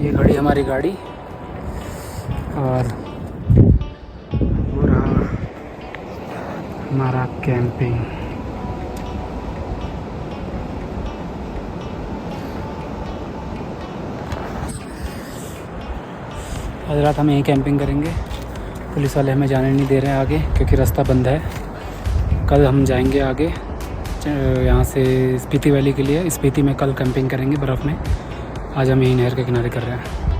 ये खड़ी हमारी गाड़ी और वो रहा हमारा कैंपिंग। आज रात हम यहीं कैंपिंग करेंगे। पुलिस वाले हमें जाने नहीं दे रहे हैं आगे क्योंकि रास्ता बंद है। कल हम जाएंगे आगे यहाँ से स्पीति वैली के लिए। स्पीति में कल कैंपिंग करेंगे बर्फ़ में। आज हम यहीं नहर के किनारे कर रहे हैं।